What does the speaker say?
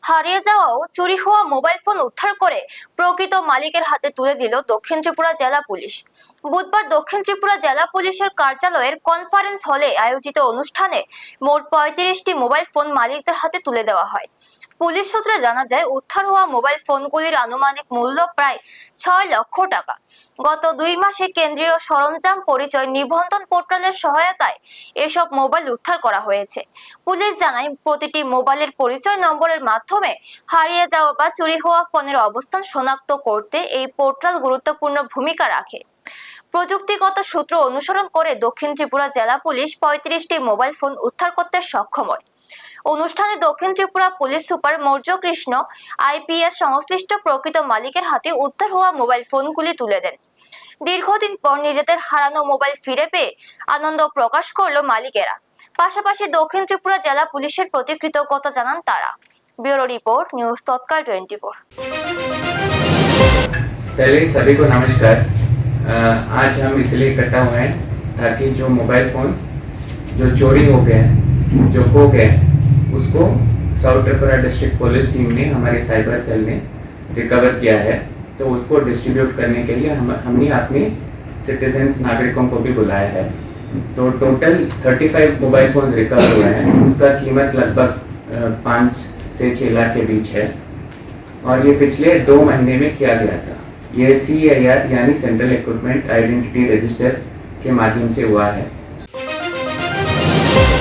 হারিয়ে যাওয়া ও চুরি হওয়া মোবাইল ফোন উদ্ধার করে প্রকৃত মালিকের হাতে তুলে দিল দক্ষিণ ত্রিপুরা জেলা পুলিশ। বুধবার দক্ষিণ ত্রিপুরা জেলা পুলিশের কার্যালয়ের কনফারেন্স হলে আয়োজিত অনুষ্ঠানে মোট 35টি মোবাইল ফোন মালিকদের হাতে তুলে দেওয়া হয়। পুলিশ সূত্রে জানা যায়, উদ্ধার হওয়া মোবাইল ফোনগুলির আনুমানিক মূল্য প্রায় 6 লক্ষ টাকা। গত 2 মাসে কেন্দ্রীয় সরঞ্জাম পরিচয় নিবন্ধন পোর্টালের সহায়তায় এসব মোবাইল উদ্ধার করা হয়েছে। পুলিশ জানায়, প্রতিটি মোবাইলের পরিচয় নম্বরের মাধ্যমে হারিয়ে যাওয়া বা চুরি হওয়া ফোনের অবস্থান শনাক্ত করতে এই পোর্টাল গুরুত্বপূর্ণ ভূমিকা রাখে। প্রযুক্তিগত সূত্র অনুসরণ করে দক্ষিণ ত্রিপুরা জেলা পুলিশ 35টি মোবাইল ফোন উদ্ধার করতে সক্ষম হয়। অনুষ্ঠানে দক্ষিণ Tripura police super Maurya Krishna IPS সংশ্লিষ্ট প্রকৃত মালিকের হাতে উদ্ধার হওয়া মোবাইল ফোনগুলি তুলে দেন। দীর্ঘদিন পর নিজেদের হারানো মোবাইল ফিরে পেয়ে আনন্দ প্রকাশ করলো মালিকেরা। পাশাপাশি দক্ষিণ ত্রিপুরা জেলা পুলিশের প্রতি কৃতজ্ঞতা জানান তারা। ब्यूरो रिपोर्ट, न्यूज तत्काल 24। पहले सभी को नमस्कार। आज हम इसलिए इकट्ठा हुए हैं ताकि जो मोबाइल फोन्स जो चोरी हो गए हैं, जो खो गए, उसको south Tripura district police team ने, हमारे साइबर सेल ने रिकवर किया है। तो उसको डिस्ट्रीब्यूट करने के लिए हमने अपने सिटीजन्स, नागरिकों को भी बुलाया है। तो टोटल 35 मोबाइल फोन्स रिकवर हुए हैं। उसका कीमत लगभग 5 से 6 लाख के बीच है और ये पिछले 2 महीने में किया गया था। ये CIR यानी सेंट्रल इक्विपमेंट आइडेंटिटी रजिस्टर के माध्यम से हुआ है।